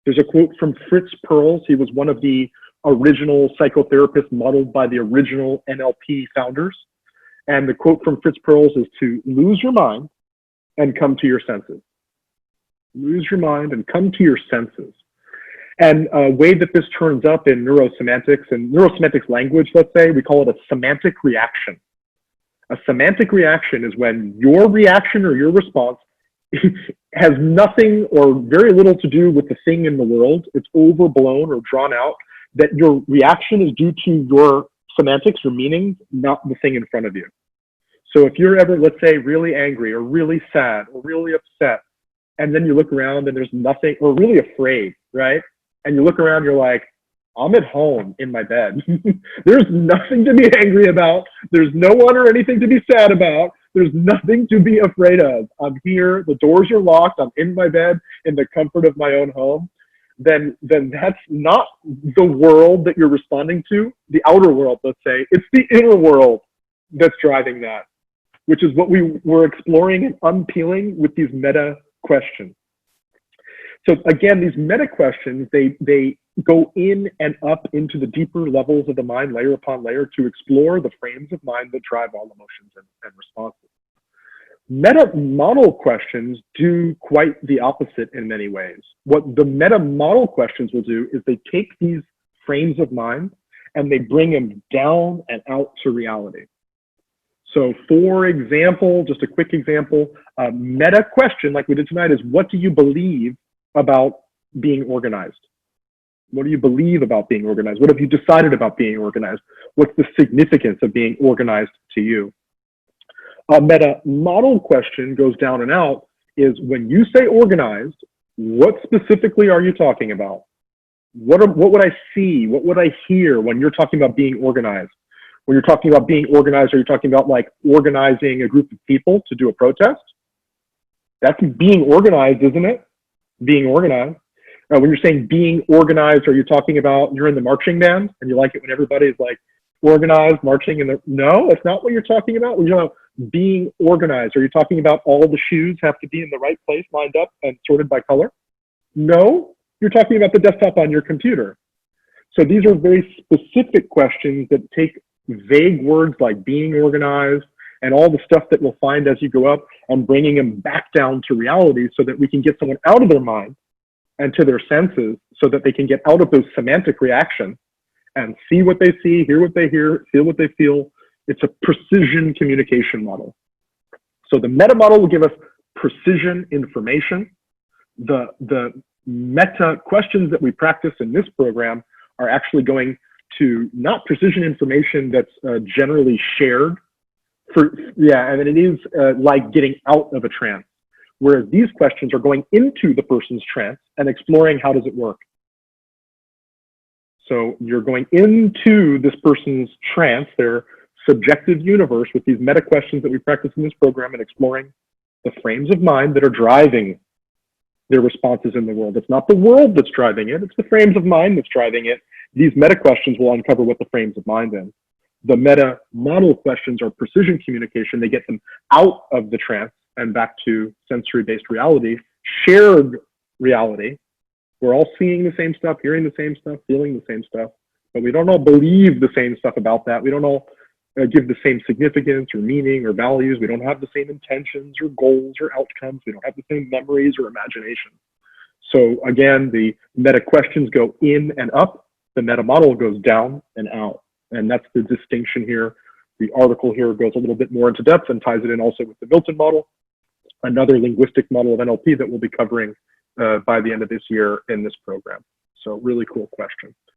There's a quote from Fritz Perls. He was one of the original psychotherapists modeled by the original NLP founders. And the quote from Fritz Perls is to lose your mind and come to your senses. Lose your mind and come to your senses. And a way that this turns up in neurosemantics and neurosemantics language, let's say, we call it a semantic reaction. A semantic reaction is when your reaction or your response has nothing or very little to do with the thing in the world. It's overblown or drawn out, that your reaction is due to your semantics, your meanings, not the thing in front of you. So if you're ever, let's say, really angry or really sad or really upset, and then you look around and there's nothing, or really afraid, right? And you look around, you're like, I'm at home in my bed. There's nothing to be angry about. There's no one or anything to be sad about. There's nothing to be afraid of. I'm here, the doors are locked, I'm in my bed in the comfort of my own home. Then that's not the world that you're responding to, the outer world, let's say. It's the inner world that's driving that, which is what we were exploring and unpeeling with these meta questions. So again, these meta questions, they go in and up into the deeper levels of the mind, layer upon layer, to explore the frames of mind that drive all emotions and responses. Meta model questions do quite the opposite in many ways. What the meta model questions will do is they take these frames of mind and they bring them down and out to reality. So for example, just a quick example, a meta question like we did tonight is, what do you believe about being organized? What do you believe about being organized? What have you decided about being organized? What's the significance of being organized to you? A meta model question goes down and out is, when you say organized, what specifically are you talking about? What would I see? What would I hear when you're talking about being organized? When you're talking about being organized, are you talking about like organizing a group of people to do a protest? That's being organized, isn't it? Being organized. When you're saying being organized, are you talking about you're in the marching band and you like it when everybody's like organized, marching in the, no, that's not what you're talking about. When you're talking about being organized, are you talking about all the shoes have to be in the right place, lined up and sorted by color? No, you're talking about the desktop on your computer. So these are very specific questions that take vague words like being organized and all the stuff that we'll find as you go up and bringing them back down to reality so that we can get someone out of their mind and to their senses so that they can get out of those semantic reactions and see what they see, hear what they hear, feel what they feel. It's a precision communication model. So the meta model will give us precision information. The meta questions that we practice in this program are actually going to not precision information that's generally shared. And it is like getting out of a trance. Whereas these questions are going into the person's trance and exploring how does it work. So you're going into this person's trance, their subjective universe, with these meta questions that we practice in this program and exploring the frames of mind that are driving their responses in the world. It's not the world that's driving it, it's the frames of mind that's driving it. These meta questions will uncover what the frames of mind is. The meta model questions are precision communication. They get them out of the trance and back to sensory-based reality, shared reality. We're all seeing the same stuff, hearing the same stuff, feeling the same stuff, but we don't all believe the same stuff about that. We don't all give the same significance or meaning or values. We don't have the same intentions or goals or outcomes. We don't have the same memories or imagination. So again, the meta questions go in and up. The meta model goes down and out. And that's the distinction here. The article here goes a little bit more into depth and ties it in also with the Milton model, another linguistic model of NLP that we'll be covering by the end of this year in this program. So really cool question.